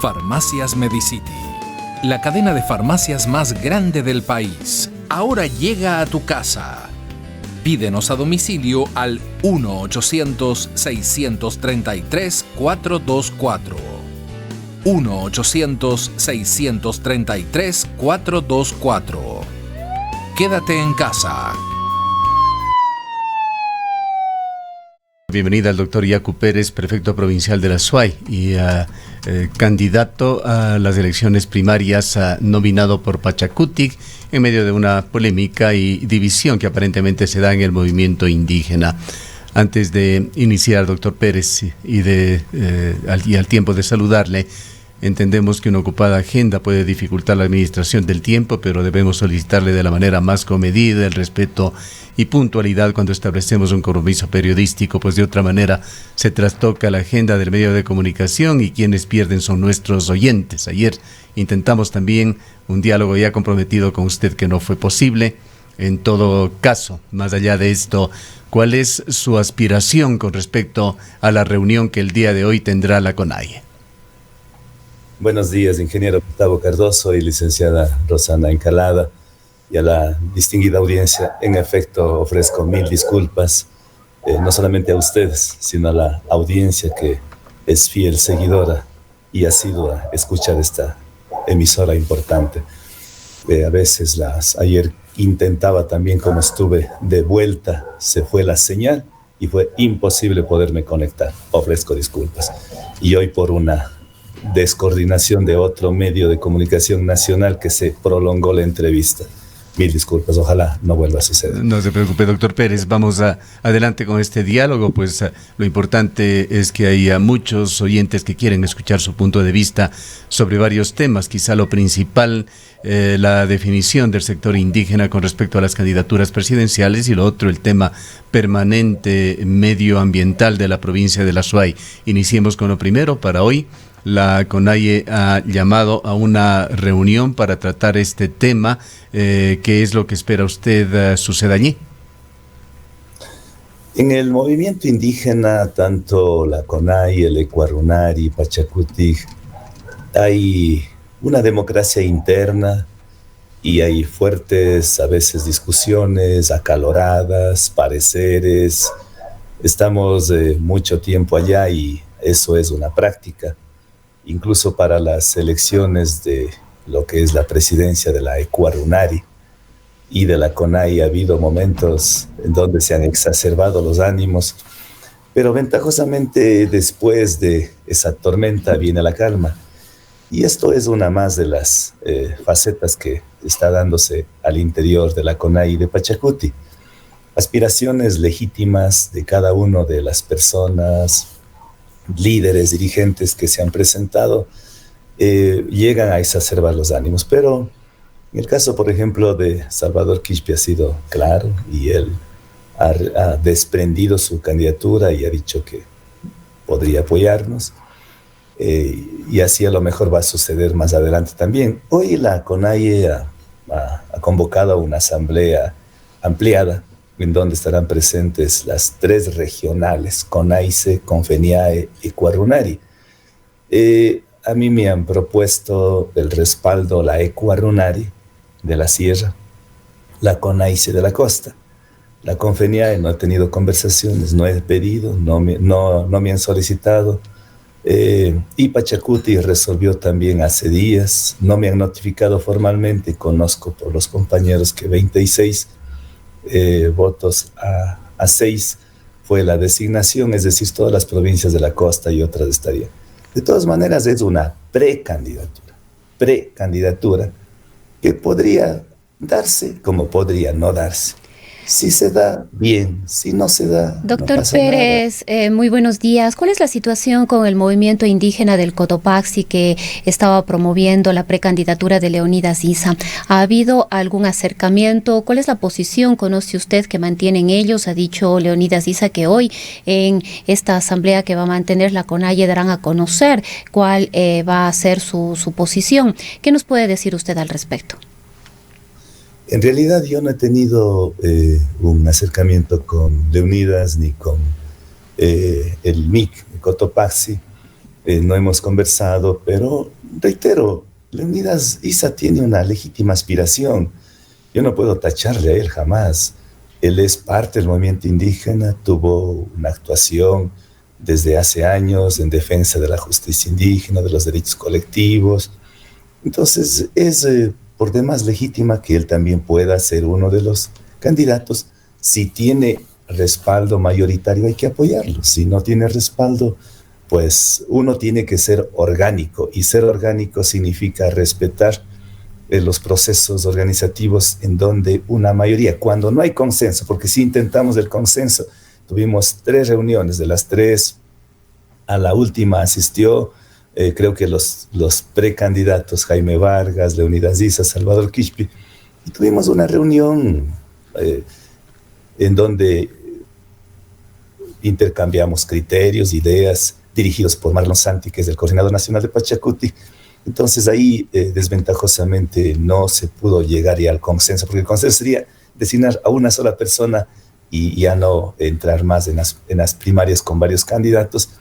Farmacias Medicity, la cadena de farmacias más grande del país, ahora llega a tu casa. Pídenos a domicilio al 1-800-633-424. 1-800-633-424. Quédate en casa. Bienvenida al doctor Yacu Pérez, prefecto provincial de la SUAY y candidato a las elecciones primarias nominado por Pachacutic en medio de una polémica y división que aparentemente se da en el movimiento indígena. Antes de iniciar, doctor Pérez, y al tiempo de saludarle, entendemos que una ocupada agenda puede dificultar la administración del tiempo, pero debemos solicitarle de la manera más comedida el respeto y puntualidad cuando establecemos un compromiso periodístico, pues de otra manera se trastoca la agenda del medio de comunicación y quienes pierden son nuestros oyentes. Ayer intentamos también un diálogo ya comprometido con usted que no fue posible. En todo caso, más allá de esto, ¿cuál es su aspiración con respecto a la reunión que el día de hoy tendrá la CONAIE? Buenos días, ingeniero Gustavo Cardoso y licenciada Rosana Encalada, y a la distinguida audiencia. En efecto, ofrezco mil disculpas, no solamente a ustedes, sino a la audiencia que es fiel seguidora y asidua escucha de esta emisora importante. A veces ayer intentaba también, como estuve de vuelta, se fue la señal y fue imposible poderme conectar. Ofrezco disculpas. Y hoy por una descoordinación de otro medio de comunicación nacional que se prolongó la entrevista. Mil disculpas, ojalá no vuelva a suceder. No se preocupe, doctor Pérez, vamos adelante con este diálogo, pues lo importante es que hay muchos oyentes que quieren escuchar su punto de vista sobre varios temas, quizá lo principal, la definición del sector indígena con respecto a las candidaturas presidenciales, y lo otro, el tema permanente medioambiental de la provincia de la SUAY. Iniciemos con lo primero. Para hoy la CONAIE ha llamado a una reunión para tratar este tema. ¿Qué es lo que espera usted suceda allí? En el movimiento indígena, tanto la CONAIE, el Ecuarunari, Pachacutic, hay una democracia interna y hay fuertes, a veces, discusiones acaloradas, pareceres. Estamos mucho tiempo allá y eso es una práctica. Incluso para las elecciones de lo que es la presidencia de la Ecuarunari y de la CONAIE ha habido momentos en donde se han exacerbado los ánimos, pero ventajosamente después de esa tormenta viene la calma. Y esto es una más de las facetas que está dándose al interior de la CONAIE de Pachacuti. Aspiraciones legítimas de cada una de las personas, líderes, dirigentes que se han presentado, llegan a exacerbar los ánimos. Pero en el caso, por ejemplo, de Salvador Quispe ha sido claro y él ha desprendido su candidatura y ha dicho que podría apoyarnos. Y así a lo mejor va a suceder más adelante también. Hoy la CONAIE ha convocado a una asamblea ampliada en donde estarán presentes las tres regionales, CONAICE, CONFENIAE y Ecuarunari. A mí me han propuesto el respaldo la Ecuarunari de la Sierra, la CONAICE de la Costa. La CONFENIAE no ha tenido conversaciones, no he pedido, no me han solicitado. Y Pachacuti resolvió también hace días, no me han notificado formalmente, conozco por los compañeros que 26 votos a 6 fue la designación, es decir, todas las provincias de la costa y otras estarían. De todas maneras, es una precandidatura que podría darse como podría no darse. Si se da, bien. Si no se da, Doctor no pasa Pérez, muy buenos días. ¿Cuál es la situación con el movimiento indígena del Cotopaxi que estaba promoviendo la precandidatura de Leonidas Issa? ¿Ha habido algún acercamiento? ¿Cuál es la posición, conoce usted, que mantienen ellos? Ha dicho Leonidas Issa que hoy en esta asamblea que va a mantener la CONAIE darán a conocer cuál va a ser su posición. ¿Qué nos puede decir usted al respecto? En realidad yo no he tenido un acercamiento con Leonidas ni con el MIC, el Cotopaxi. no hemos conversado, pero reitero, Leonidas Issa tiene una legítima aspiración. Yo no puedo tacharle a él jamás. Él es parte del movimiento indígena, tuvo una actuación desde hace años en defensa de la justicia indígena, de los derechos colectivos. Entonces es por demás legítima que él también pueda ser uno de los candidatos. Si tiene respaldo mayoritario hay que apoyarlo. Si no tiene respaldo, pues uno tiene que ser orgánico, y ser orgánico significa respetar los procesos organizativos en donde una mayoría, cuando no hay consenso, porque si intentamos el consenso, tuvimos 3 reuniones, de las 3 a la última asistió, creo que los precandidatos Jaime Vargas, Leonidas Issa, Salvador Quispe, y tuvimos una reunión en donde intercambiamos criterios, ideas, dirigidos por Marlon Santi, que es el coordinador nacional de Pachacuti. Entonces ahí desventajosamente no se pudo llegar ya al consenso, porque el consenso sería designar a una sola persona y ya no entrar más en las primarias con varios candidatos.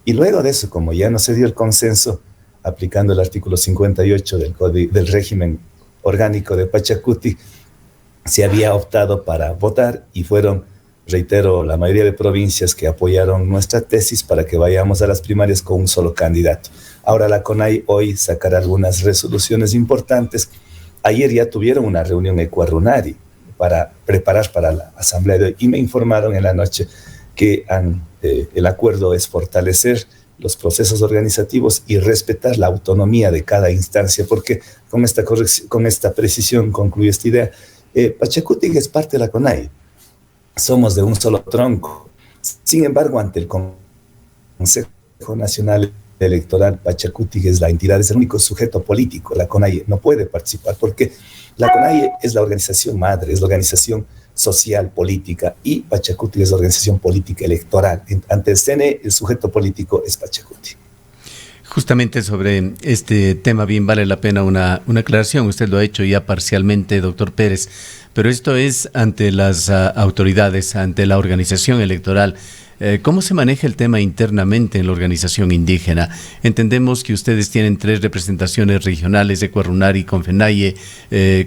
Y luego de eso, como ya no se dio el consenso, aplicando el artículo 58 del régimen orgánico de Pachacuti, se había optado para votar y fueron, reitero, la mayoría de provincias que apoyaron nuestra tesis para que vayamos a las primarias con un solo candidato. Ahora la CONAI hoy sacará algunas resoluciones importantes. Ayer ya tuvieron una reunión Ecuarunari para preparar para la asamblea de hoy y me informaron en la noche que el acuerdo es fortalecer los procesos organizativos y respetar la autonomía de cada instancia, porque con esta precisión concluye esta idea. Pachacuti es parte de la CONAI. Somos de un solo tronco. Sin embargo, ante el Consejo Nacional Electoral, Pachacuti es la entidad, es el único sujeto político. La CONAIE no puede participar porque la CONAIE es la organización madre, es la organización social, política, y Pachacuti es la organización política electoral. Ante el CNE, el sujeto político es Pachacuti. Justamente sobre este tema bien vale la pena una aclaración. Usted lo ha hecho ya parcialmente, doctor Pérez, pero esto es ante las autoridades, ante la organización electoral. ¿Cómo se maneja el tema internamente en la organización indígena? Entendemos que ustedes tienen 3 representaciones regionales, Ecuarunari, Confenaye,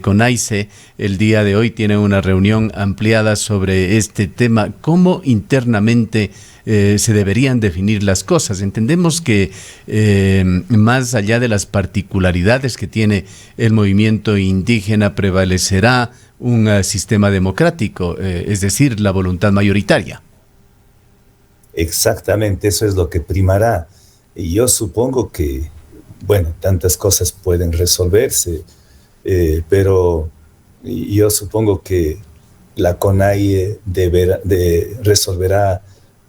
CONAICE. El día de hoy tienen una reunión ampliada sobre este tema. ¿Cómo internamente se deberían definir las cosas? Entendemos que más allá de las particularidades que tiene el movimiento indígena, prevalecerá un sistema democrático, es decir, la voluntad mayoritaria. Exactamente, eso es lo que primará. Y yo supongo que, bueno, tantas cosas pueden resolverse, pero yo supongo que la CONAIE resolverá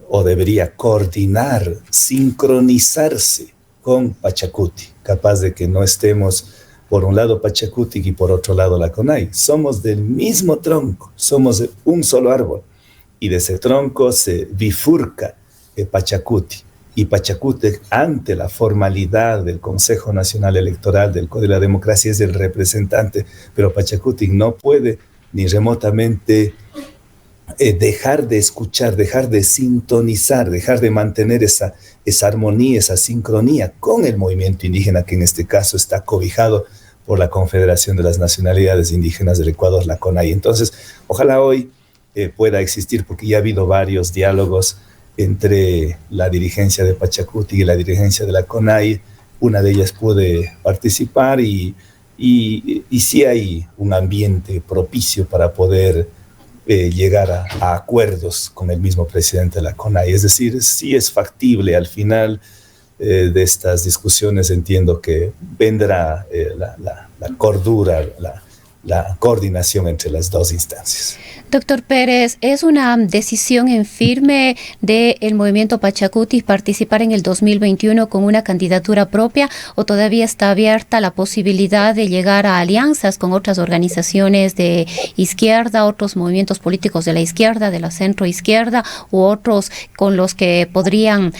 o debería coordinar, sincronizarse con Pachacuti, capaz de que no estemos por un lado Pachacuti y por otro lado la CONAIE. Somos del mismo tronco, somos de un solo árbol, y de ese tronco se bifurca Pachacuti. Y Pachacuti, ante la formalidad del Consejo Nacional Electoral, del Código de la Democracia, es el representante, pero Pachacuti no puede ni remotamente dejar de escuchar, dejar de sintonizar, dejar de mantener esa armonía, esa sincronía con el movimiento indígena, que en este caso está cobijado por la Confederación de las Nacionalidades Indígenas del Ecuador, la CONAIE. Entonces, ojalá hoy pueda existir, porque ya ha habido varios diálogos entre la dirigencia de Pachacuti y la dirigencia de la CONAIE. Una de ellas pude participar y sí hay un ambiente propicio para poder llegar a acuerdos con el mismo presidente de la CONAIE. Es decir, sí es factible. Al final de estas discusiones entiendo que vendrá la cordura, la coordinación entre las dos instancias. Doctor Pérez, ¿es una decisión en firme del movimiento Pachacuti participar en el 2021 con una candidatura propia, o todavía está abierta la posibilidad de llegar a alianzas con otras organizaciones de izquierda, otros movimientos políticos de la izquierda, de la centroizquierda, u otros con los que podrían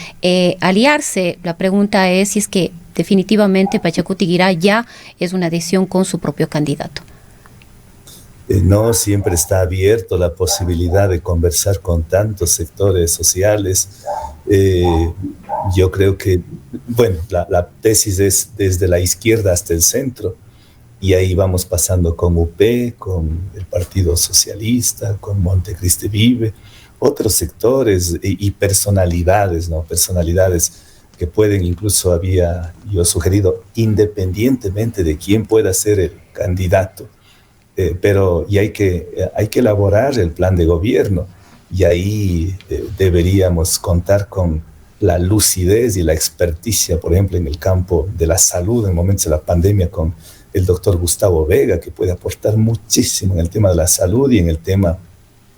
aliarse? La pregunta es si es que definitivamente Pachacuti Guirá ya es una decisión con su propio candidato. No siempre está abierto la posibilidad de conversar con tantos sectores sociales. Yo creo que bueno, la tesis es desde la izquierda hasta el centro, y ahí vamos pasando con UP, con el Partido Socialista, con Montecristi Vive, otros sectores y personalidades, ¿no? Personalidades que pueden, incluso había yo sugerido, independientemente de quién pueda ser el candidato, pero y hay que elaborar el plan de gobierno, y ahí deberíamos contar con la lucidez y la experticia, por ejemplo, en el campo de la salud, en momentos de la pandemia, con el doctor Gustavo Vega, que puede aportar muchísimo en el tema de la salud y en el tema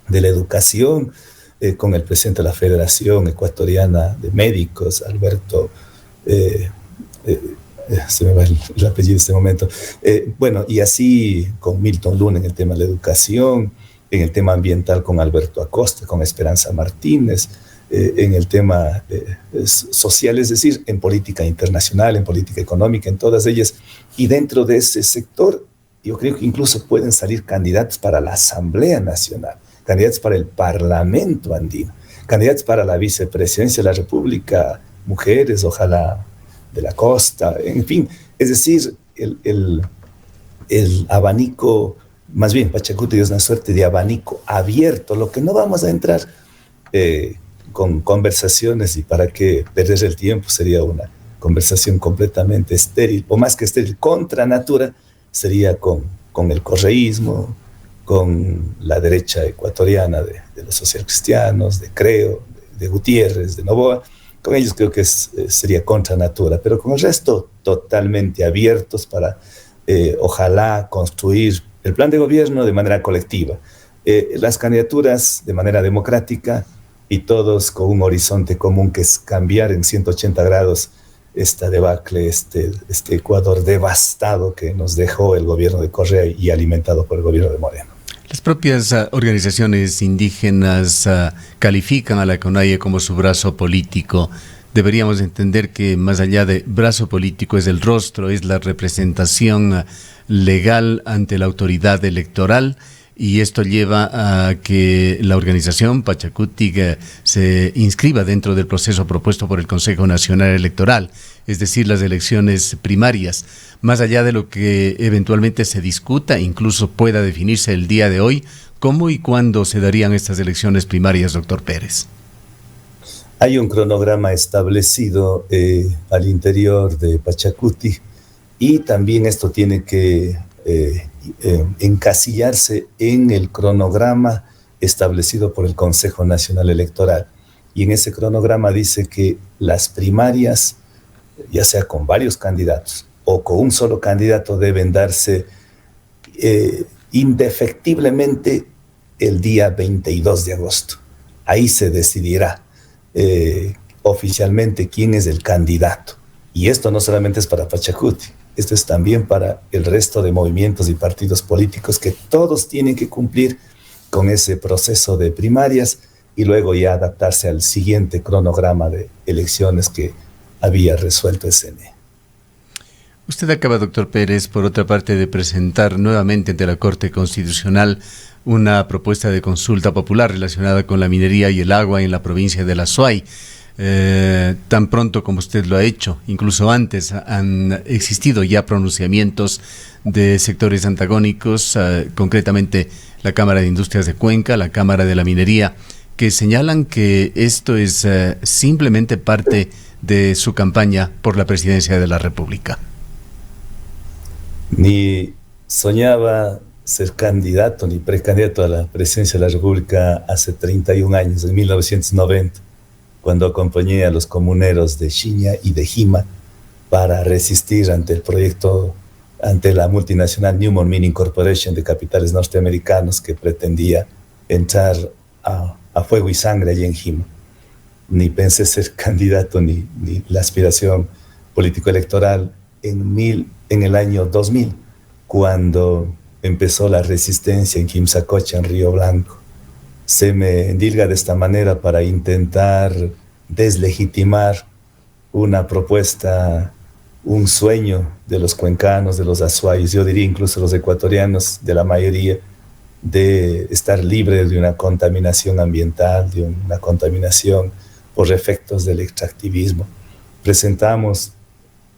de la educación, con el presidente de la Federación Ecuatoriana de Médicos, Alberto, se me va el apellido en este momento, bueno, y así con Milton Luna en el tema de la educación, en el tema ambiental con Alberto Acosta, con Esperanza Martínez, en el tema social, es decir, en política internacional, en política económica, en todas ellas. Y dentro de ese sector, yo creo que incluso pueden salir candidatos para la Asamblea Nacional, candidatos para el Parlamento andino, candidatos para la vicepresidencia de la República, mujeres, ojalá de la costa, en fin. Es decir, el abanico, más bien Pachacuti es una suerte de abanico abierto, lo que no vamos a entrar con conversaciones, y para qué perder el tiempo, sería una conversación completamente estéril, o más que estéril, contra natura, sería con el correísmo, con la derecha ecuatoriana de los socialcristianos, de Creo, de Gutiérrez, de Noboa. Con ellos creo que sería contra natura, pero con el resto totalmente abiertos para ojalá construir el plan de gobierno de manera colectiva, las candidaturas de manera democrática, y todos con un horizonte común, que es cambiar en 180 grados esta debacle, este Ecuador devastado que nos dejó el gobierno de Correa y alimentado por el gobierno de Moreno. Las propias organizaciones indígenas califican a la CONAIE como su brazo político. Deberíamos entender que más allá de brazo político es el rostro, es la representación legal ante la autoridad electoral, y esto lleva a que la organización Pachacuti se inscriba dentro del proceso propuesto por el Consejo Nacional Electoral, es decir, las elecciones primarias. Más allá de lo que eventualmente se discuta, incluso pueda definirse el día de hoy, ¿cómo y cuándo se darían estas elecciones primarias, doctor Pérez? Hay un cronograma establecido al interior de Pachacuti, y también esto tiene que encasillarse en el cronograma establecido por el Consejo Nacional Electoral. Y en ese cronograma dice que las primarias, ya sea con varios candidatos o con un solo candidato, deben darse indefectiblemente el día 22 de agosto. Ahí se decidirá oficialmente quién es el candidato. Y esto no solamente es para Pachacuti, esto es también para el resto de movimientos y partidos políticos, que todos tienen que cumplir con ese proceso de primarias y luego ya adaptarse al siguiente cronograma de elecciones que había resuelto el CNE. Usted acaba, doctor Pérez, por otra parte, de presentar nuevamente ante la Corte Constitucional una propuesta de consulta popular relacionada con la minería y el agua en la provincia de La Suay. Tan pronto como usted lo ha hecho, incluso antes han existido ya pronunciamientos de sectores antagónicos, concretamente la Cámara de Industrias de Cuenca, la Cámara de la Minería, que señalan que esto es simplemente parte de su campaña por la presidencia de la República. Ni soñaba ser candidato ni precandidato a la presidencia de la República hace 31 años, en 1990. Cuando acompañé a los comuneros de Xiña y de Jima para resistir ante el proyecto, ante la multinacional Newmont Mining Corporation de capitales norteamericanos, que pretendía entrar a fuego y sangre allí en Jima. Ni pensé ser candidato ni la aspiración político-electoral en el año 2000, cuando empezó la resistencia en Quimsacocha, en Río Blanco. Se me endilga de esta manera para intentar deslegitimar una propuesta, un sueño de los cuencanos, de los azuayos, yo diría incluso los ecuatorianos, de la mayoría, de estar libre de una contaminación ambiental, de una contaminación por efectos del extractivismo. presentamos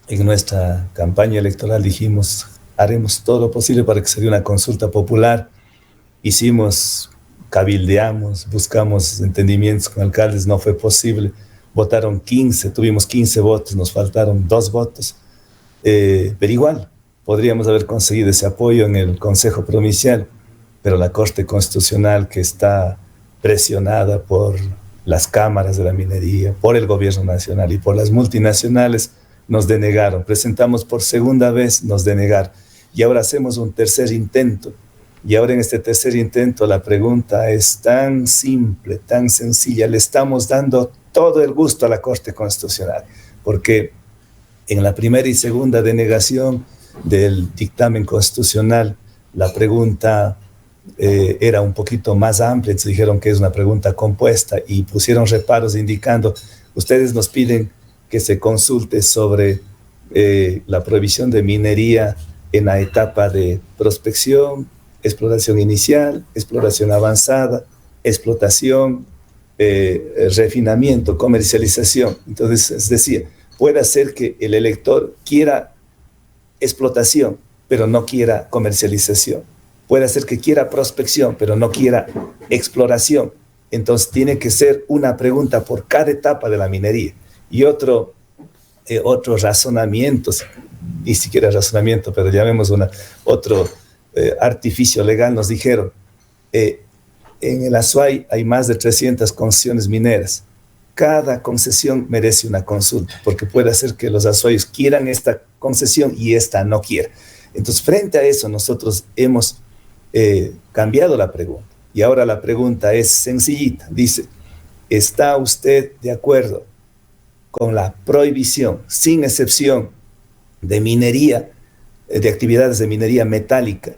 en nuestra campaña electoral, dijimos, haremos todo lo posible para que se dé una consulta popular. Hicimos, cabildeamos, buscamos entendimientos con alcaldes, no fue posible. Votaron 15, tuvimos 15 votos, nos faltaron 2 votos. Pero igual, podríamos haber conseguido ese apoyo en el Consejo Provincial, pero la Corte Constitucional, que está presionada por las cámaras de la minería, por el gobierno nacional y por las multinacionales, nos denegaron. Presentamos por segunda vez, nos denegaron. Y ahora hacemos un tercer intento. Y ahora en este tercer intento la pregunta es tan simple, tan sencilla. Le estamos dando todo el gusto a la Corte Constitucional, porque en la primera y segunda denegación del dictamen constitucional, la pregunta era un poquito más amplia, entonces dijeron que es una pregunta compuesta y pusieron reparos indicando, ustedes nos piden que se consulte sobre la prohibición de minería en la etapa de prospección, exploración inicial, exploración avanzada, explotación, refinamiento, comercialización. Entonces, es decir, puede ser que el elector quiera explotación, pero no quiera comercialización. Puede ser que quiera prospección, pero no quiera exploración. Entonces, tiene que ser una pregunta por cada etapa de la minería. Y otros razonamientos, ni siquiera razonamiento, pero llamemos otro artificio legal, nos dijeron, en el Azuay hay más de 300 concesiones mineras. Cada concesión merece una consulta, porque puede ser que los azuayos quieran esta concesión y esta no quiera. Entonces, frente a eso, nosotros hemos cambiado la pregunta. Y ahora la pregunta es sencillita. Dice, ¿está usted de acuerdo con la prohibición, sin excepción, de minería, de actividades de minería metálica,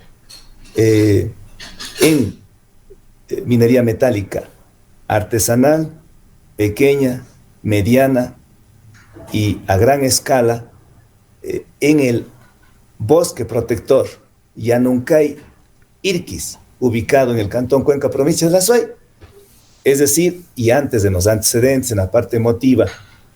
minería metálica artesanal, pequeña, mediana y a gran escala, en el bosque protector Yanuncay Irquis, ubicado en el Cantón Cuenca, provincia de la Azuay? Es decir, y antes de los antecedentes, en la parte emotiva,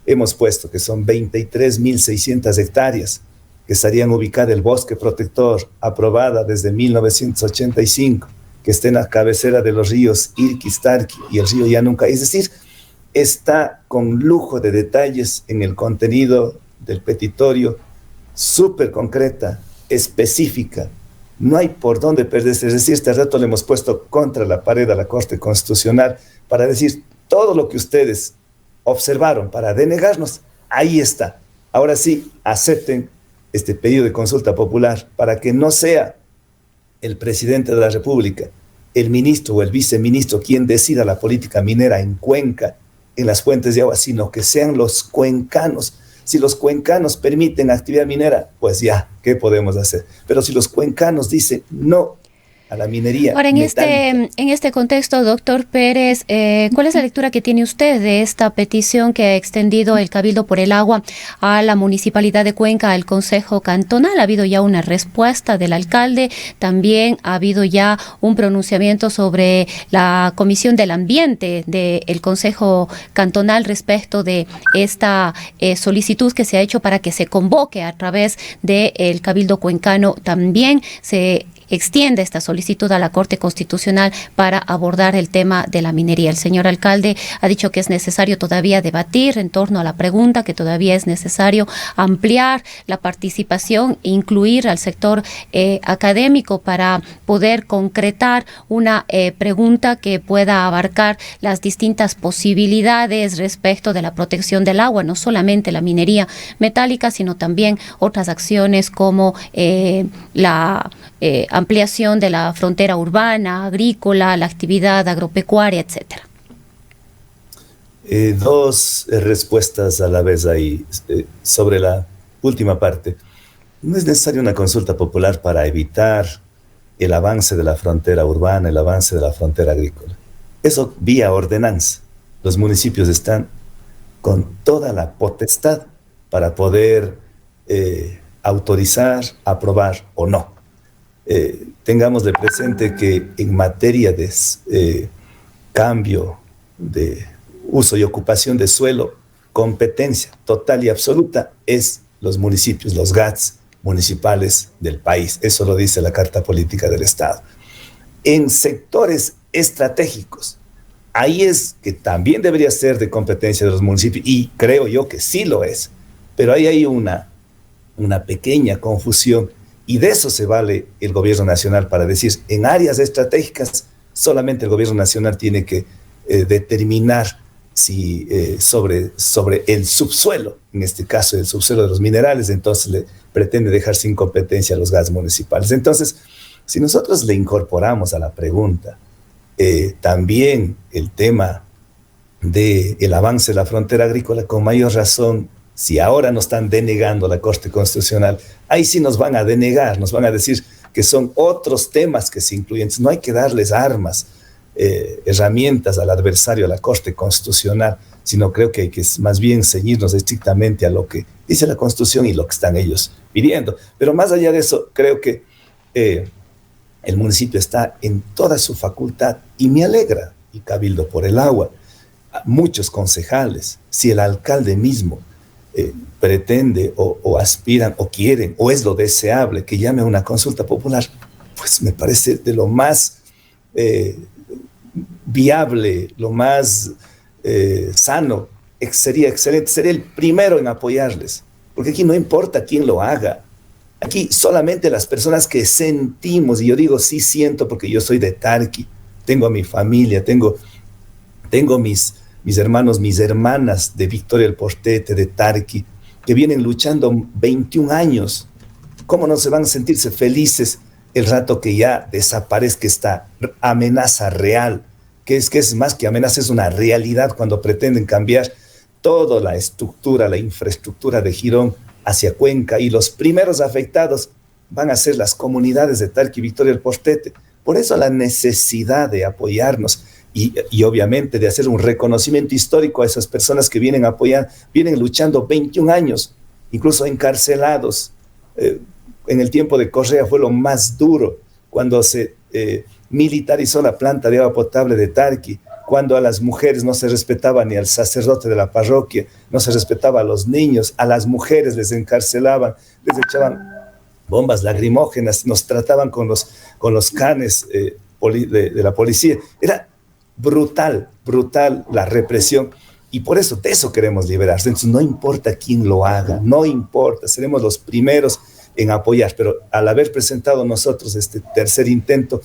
hemos puesto que son 23.600 hectáreas que estarían ubicadas el bosque protector, aprobada desde 1985, que está en la cabecera de los ríos Irquis, Tarqui y el río Yanuncay. Es decir, está con lujo de detalles en el contenido del petitorio, súper concreta, específica. No hay por dónde perderse. Es decir, este rato le hemos puesto contra la pared a la Corte Constitucional para decir todo lo que ustedes observaron para denegarnos, ahí está. Ahora sí, acepten este pedido de consulta popular para que no sea el presidente de la República, el ministro o el viceministro quien decida la política minera en Cuenca, en las fuentes de agua, sino que sean los cuencanos. Si los cuencanos permiten actividad minera, pues ya, ¿qué podemos hacer? Pero si los cuencanos dicen no a la minería ahora, en metálica. este contexto, doctor Pérez, ¿cuál es la lectura que tiene usted de esta petición que ha extendido el Cabildo por el Agua a la Municipalidad de Cuenca, al Consejo Cantonal? Ha habido ya una respuesta del alcalde, también ha habido ya un pronunciamiento sobre la Comisión del Ambiente del Consejo Cantonal respecto de esta solicitud que se ha hecho para que se convoque a través del Cabildo Cuencano. También se extiende esta solicitud a la Corte Constitucional para abordar el tema de la minería. El señor alcalde ha dicho que es necesario todavía debatir en torno a la pregunta, que todavía es necesario ampliar la participación e incluir al sector académico para poder concretar una pregunta que pueda abarcar las distintas posibilidades respecto de la protección del agua, no solamente la minería metálica, sino también otras acciones como la ampliación de la frontera urbana, agrícola, la actividad agropecuaria, etcétera. Dos respuestas a la vez ahí sobre la última parte. No es necesaria una consulta popular para evitar el avance de la frontera urbana, el avance de la frontera agrícola. Eso vía ordenanza. Los municipios están con toda la potestad para poder autorizar, aprobar o no. Tengamos de presente que en materia de cambio de uso y ocupación de suelo, competencia total y absoluta es los municipios, los GATS municipales del país. Eso lo dice la Carta Política del Estado. En sectores estratégicos, ahí es que también debería ser de competencia de los municipios, y creo yo que sí lo es, pero ahí hay una pequeña confusión, y de eso se vale el gobierno nacional para decir, en áreas estratégicas solamente el gobierno nacional tiene que determinar si sobre el subsuelo, en este caso el subsuelo de los minerales, entonces le pretende dejar sin competencia a los GATS municipales. Entonces, si nosotros le incorporamos a la pregunta también el tema del avance de la frontera agrícola, con mayor razón, si ahora nos están denegando la Corte Constitucional, ahí sí nos van a denegar, nos van a decir que son otros temas que se incluyen. Entonces, no hay que darles armas, herramientas al adversario, a la Corte Constitucional, sino creo que hay que más bien ceñirnos estrictamente a lo que dice la Constitución y lo que están ellos pidiendo. Pero más allá de eso, creo que el municipio está en toda su facultad, y me alegra, y Cabildo por el Agua, muchos concejales, si el alcalde mismo pretende o aspiran o quieren o es lo deseable que llame a una consulta popular, pues me parece de lo más viable, lo más sano. Sería excelente, seré el primero en apoyarles, porque aquí no importa quién lo haga, aquí solamente las personas que sentimos, y yo digo sí siento porque yo soy de Tarqui, tengo a mi familia, tengo mis hermanos, mis hermanas de Victoria del Portete, de Tarqui, que vienen luchando 21 años. ¿Cómo no se van a sentirse felices el rato que ya desaparezca esta amenaza real? Que es más que amenaza, es una realidad cuando pretenden cambiar toda la estructura, la infraestructura de Girón hacia Cuenca, y los primeros afectados van a ser las comunidades de Tarqui y Victoria del Portete. Por eso la necesidad de apoyarnos y obviamente de hacer un reconocimiento histórico a esas personas que vienen a apoyar, vienen luchando 21 años, incluso encarcelados. En el tiempo de Correa fue lo más duro, cuando se militarizó la planta de agua potable de Tarqui, cuando a las mujeres no se respetaba ni al sacerdote de la parroquia, no se respetaba a los niños, a las mujeres les encarcelaban, les echaban bombas lacrimógenas, nos trataban con los canes de la policía. Era brutal la represión, y por eso de eso queremos liberarse. Entonces no importa quién lo haga, no importa, seremos los primeros en apoyar, pero al haber presentado nosotros este tercer intento,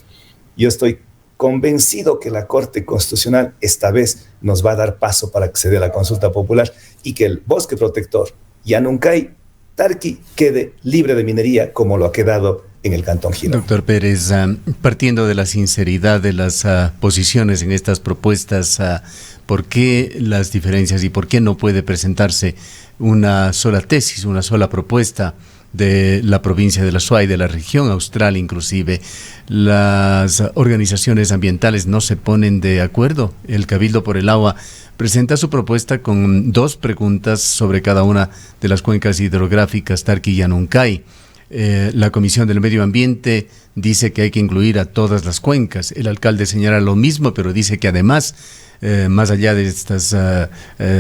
yo estoy convencido que la Corte Constitucional esta vez nos va a dar paso para que se dé la consulta popular y que el bosque protector Llanuncay, Tarqui, quede libre de minería como lo ha quedado en el Cantón Girón. Doctor Pérez, partiendo de la sinceridad de las posiciones en estas propuestas, ¿por qué las diferencias y por qué no puede presentarse una sola tesis, una sola propuesta de la provincia de la Azuay, de la región austral inclusive? Las organizaciones ambientales no se ponen de acuerdo. El Cabildo por el Agua presenta su propuesta con 2 preguntas sobre cada una de las cuencas hidrográficas Tarqui y Llanuncay. La Comisión del Medio Ambiente dice que hay que incluir a todas las cuencas. El alcalde señala lo mismo, pero dice que además, más allá de estas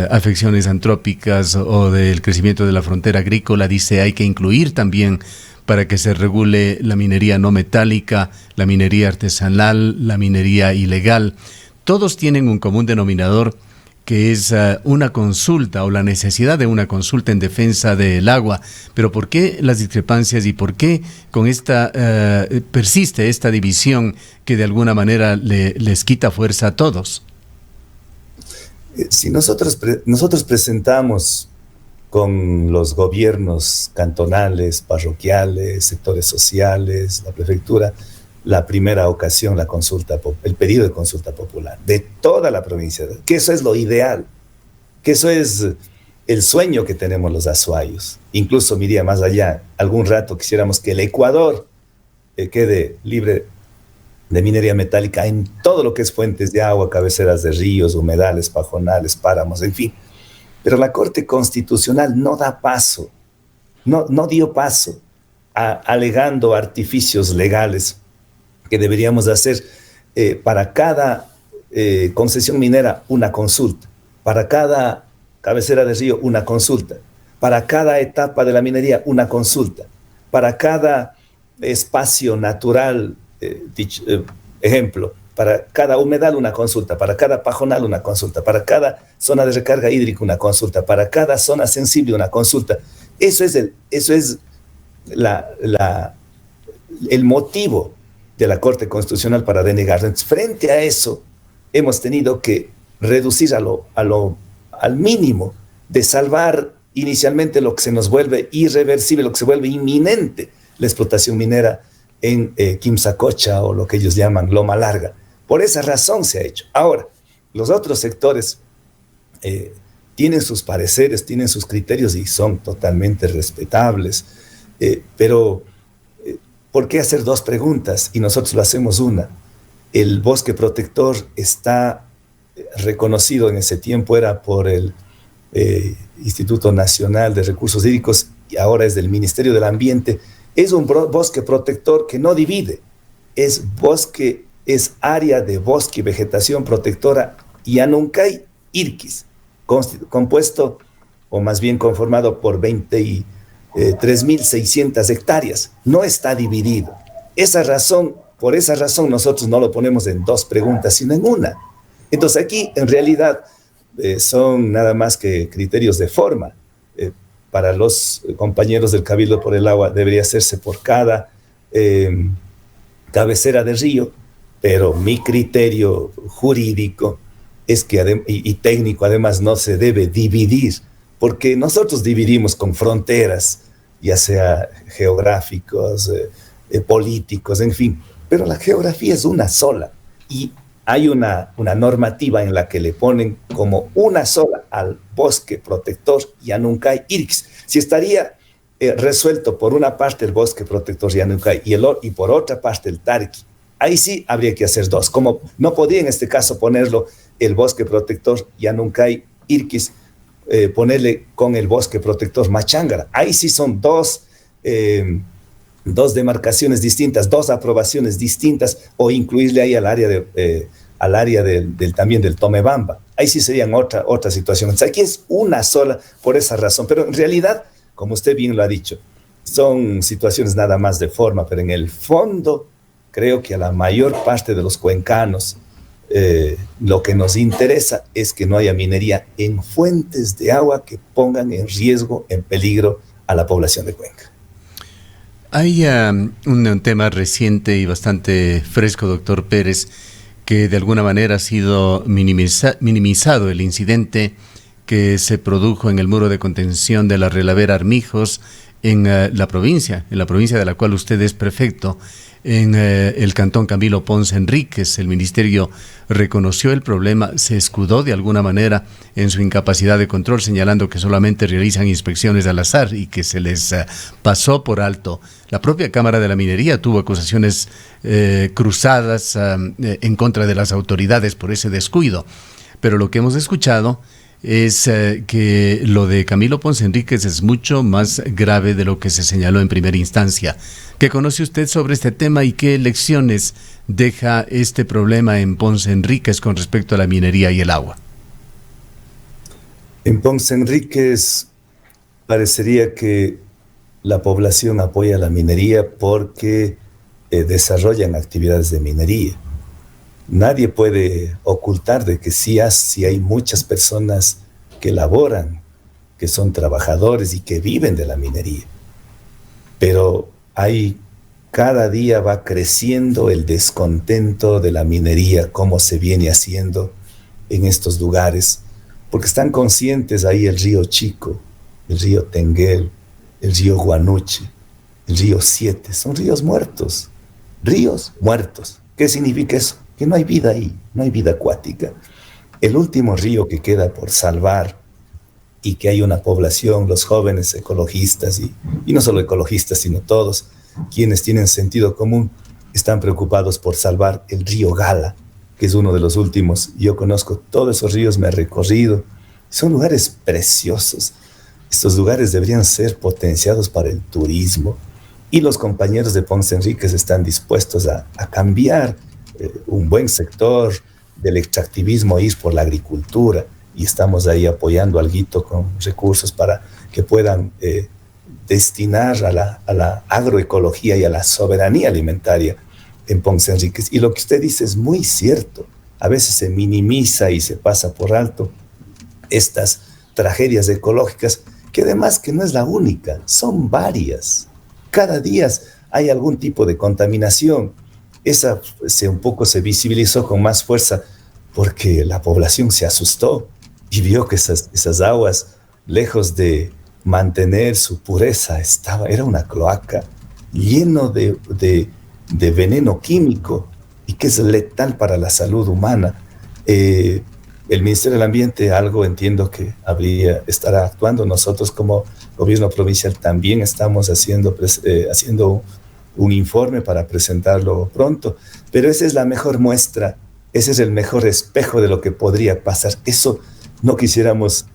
afecciones antrópicas o del crecimiento de la frontera agrícola, dice hay que incluir también para que se regule la minería no metálica, la minería artesanal, la minería ilegal. Todos tienen un común denominador, que es una consulta o la necesidad de una consulta en defensa del agua. Pero ¿por qué las discrepancias y por qué con esta persiste esta división que de alguna manera les quita fuerza a todos? Si nosotros presentamos con los gobiernos cantonales, parroquiales, sectores sociales, la prefectura, la primera ocasión, el pedido de consulta popular de toda la provincia, que eso es lo ideal, que eso es el sueño que tenemos los azuayos. Incluso miría más allá, algún rato quisiéramos que el Ecuador quede libre de minería metálica en todo lo que es fuentes de agua, cabeceras de ríos, humedales, pajonales, páramos, en fin. Pero la Corte Constitucional no da paso, no dio paso, alegando artificios legales que deberíamos hacer para cada concesión minera una consulta, para cada cabecera de río, una consulta. Para cada etapa de la minería, una consulta. Para cada espacio natural, ejemplo, para cada humedal una consulta, para cada pajonal una consulta, para cada zona de recarga hídrica una consulta, para cada zona sensible una consulta. Eso es el motivo de la Corte Constitucional para denegar. Entonces, frente a eso, hemos tenido que reducir al mínimo, de salvar inicialmente lo que se nos vuelve irreversible, lo que se vuelve inminente, la explotación minera en Quimsacocha, o lo que ellos llaman Loma Larga. Por esa razón se ha hecho. Ahora, los otros sectores tienen sus pareceres, tienen sus criterios y son totalmente respetables, pero ¿por qué hacer dos preguntas? Y nosotros lo hacemos una. El bosque protector está reconocido en ese tiempo, era por el Instituto Nacional de Recursos Hídricos y ahora es del Ministerio del Ambiente. Es un bosque protector que no divide, es área de bosque y vegetación protectora Llanuncay Irquis, compuesto, o más bien conformado por 23.600 hectáreas. No está dividido. Por esa razón nosotros no lo ponemos en dos preguntas, sino en una. Entonces aquí, en realidad, son nada más que criterios de forma. Para los compañeros del Cabildo por el Agua debería hacerse por cada cabecera de río, pero mi criterio jurídico es que, y técnico además, no se debe dividir, porque nosotros dividimos con fronteras, ya sea geográficos, políticos, en fin, pero la geografía es una sola y hay una normativa en la que le ponen como una sola al bosque protector Llanuncay Irquis. Si estaría resuelto por una parte el bosque protector Llanuncay y por otra parte el Tarqui, ahí sí habría que hacer dos. Como no podía en este caso ponerlo el bosque protector Llanuncay Irquis, ponerle con el bosque protector Machangara. Ahí sí son dos demarcaciones distintas, dos aprobaciones distintas, o incluirle ahí al área también del Tomebamba. Ahí sí serían otra situación. Entonces, aquí es una sola por esa razón, pero en realidad, como usted bien lo ha dicho, son situaciones nada más de forma, pero en el fondo creo que a la mayor parte de los cuencanos lo que nos interesa es que no haya minería en fuentes de agua que pongan en riesgo, en peligro a la población de Cuenca. Hay un tema reciente y bastante fresco, doctor Pérez, que de alguna manera ha sido minimizado, el incidente que se produjo en el muro de contención de la Relavera Armijos en la provincia de la cual usted es prefecto, en el cantón Camilo Ponce Enríquez. El ministerio reconoció el problema, se escudó de alguna manera en su incapacidad de control, señalando que solamente realizan inspecciones al azar y que se les pasó por alto. La propia Cámara de la Minería tuvo acusaciones cruzadas en contra de las autoridades por ese descuido. Pero lo que hemos escuchado es que lo de Camilo Ponce Enríquez es mucho más grave de lo que se señaló en primera instancia. ¿Qué conoce usted sobre este tema y qué lecciones deja este problema en Ponce Enríquez con respecto a la minería y el agua? En Ponce Enríquez parecería que la población apoya la minería porque desarrollan actividades de minería. Nadie puede ocultar de que sí hay muchas personas que laboran, que son trabajadores y que viven de la minería. Pero cada día va creciendo el descontento de la minería, cómo se viene haciendo en estos lugares, porque están conscientes ahí el río Chico, el río Tenguel, el río Guanuche, el río Siete, son ríos muertos. ¿Qué significa eso? Que no hay vida ahí, no hay vida acuática. El último río que queda por salvar y que hay una población, los jóvenes ecologistas y no solo ecologistas, sino todos quienes tienen sentido común, están preocupados por salvar el río Gala, que es uno de los últimos. Yo conozco todos esos ríos, me he recorrido. Son lugares preciosos. Estos lugares deberían ser potenciados para el turismo y los compañeros de Ponce Enríquez están dispuestos a cambiar un buen sector del extractivismo, ir por la agricultura. y estamos ahí apoyando alguito con recursos para que puedan destinar a la agroecología y a la soberanía alimentaria en Ponce Enríquez. Y lo que usted dice es muy cierto. A veces se minimiza y se pasa por alto estas tragedias ecológicas, que además que no es la única, son varias. Cada día hay algún tipo de contaminación. Esa un poco se visibilizó con más fuerza porque la población se asustó y vio que esas aguas, lejos de mantener su pureza, era una cloaca lleno de veneno químico y que es letal para la salud humana. El Ministerio del Ambiente, algo entiendo que estará actuando. Nosotros como gobierno provincial también estamos haciendo un informe para presentarlo pronto, pero esa es la mejor muestra, ese es el mejor espejo de lo que podría pasar. Eso no quisiéramos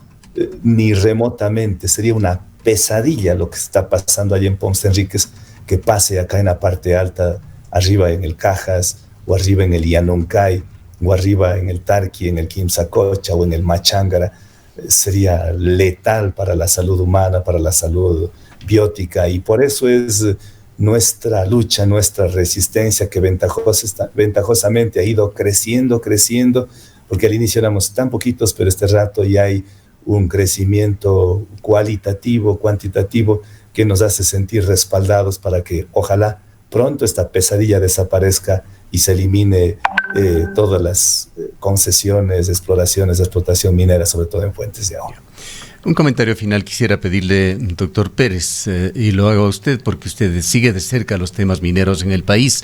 ni remotamente, sería una pesadilla lo que está pasando allí en Ponce Enríquez, que pase acá en la parte alta, arriba en el Cajas, o arriba en el Llanuncay, o arriba en el Tarqui, en el Quimsacocha o en el Machángara. Sería letal para la salud humana, para la salud biótica, y por eso es nuestra lucha, nuestra resistencia que ventajosamente ha ido creciendo, porque al inicio éramos tan poquitos, pero este rato ya hay un crecimiento cualitativo, cuantitativo, que nos hace sentir respaldados para que ojalá pronto esta pesadilla desaparezca y se elimine todas las concesiones, exploraciones, explotación minera, sobre todo en fuentes de agua. Un comentario final quisiera pedirle, doctor Pérez, y lo hago a usted porque usted sigue de cerca los temas mineros en el país.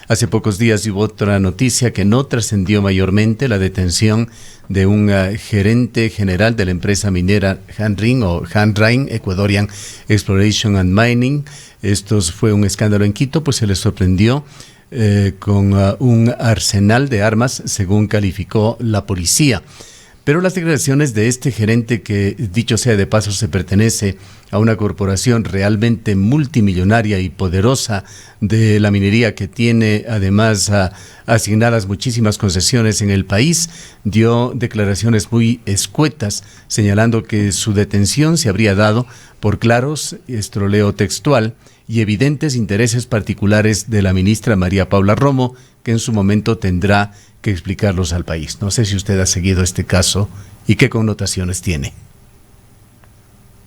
Hace pocos días hubo otra noticia que no trascendió mayormente, la detención de un gerente general de la empresa minera Hanrain Ecuadorian Exploration and Mining. Esto fue un escándalo en Quito, pues se les sorprendió con un arsenal de armas, según calificó la policía. Pero las declaraciones de este gerente, que dicho sea de paso se pertenece a una corporación realmente multimillonaria y poderosa de la minería, que tiene además asignadas muchísimas concesiones en el país, dio declaraciones muy escuetas, señalando que su detención se habría dado por claros, esto lo leo textual, y evidentes intereses particulares de la ministra María Paula Romo, que en su momento tendrá que explicarlos al país. No sé si usted ha seguido este caso y qué connotaciones tiene.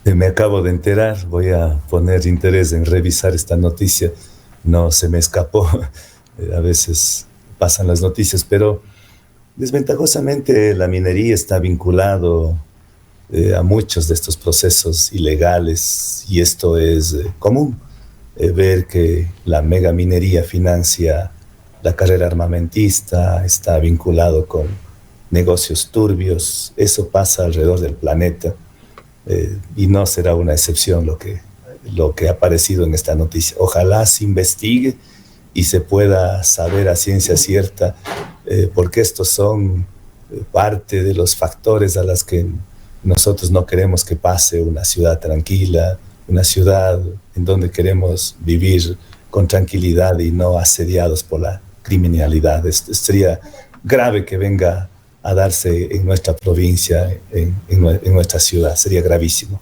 Me acabo de enterar, voy a poner interés en revisar esta noticia. No se me escapó, a veces pasan las noticias, pero desventajosamente la minería está vinculado a muchos de estos procesos ilegales, y esto es común. Ver que la megaminería financia la carrera armamentista, está vinculado con negocios turbios. Eso pasa alrededor del planeta, y no será una excepción lo que ha aparecido en esta noticia. Ojalá se investigue y se pueda saber a ciencia cierta, porque estos son parte de los factores a los que nosotros no queremos que pase una ciudad tranquila, una ciudad en donde queremos vivir con tranquilidad y no asediados por la criminalidad. Sería grave que venga a darse en nuestra provincia, en nuestra ciudad. Sería gravísimo.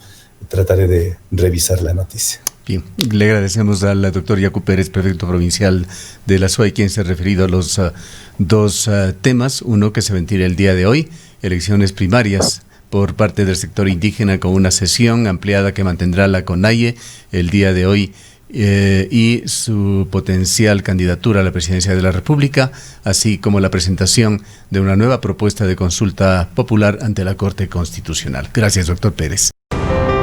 Trataré de revisar la noticia. Bien, le agradecemos al doctor Yacu Pérez, prefecto provincial de la SUAY, quien se ha referido a los dos temas. Uno, que se ventila el día de hoy, elecciones primarias por parte del sector indígena, con una sesión ampliada que mantendrá la CONAIE el día de hoy, y su potencial candidatura a la presidencia de la República, así como la presentación de una nueva propuesta de consulta popular ante la Corte Constitucional. Gracias, doctor Pérez.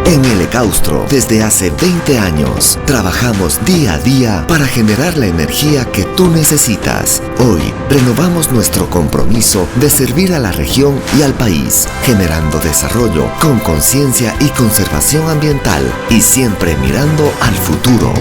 En el Ecaustro, desde hace 20 años, trabajamos día a día para generar la energía que tú necesitas. Hoy, renovamos nuestro compromiso de servir a la región y al país, generando desarrollo con conciencia y conservación ambiental, y siempre mirando al futuro.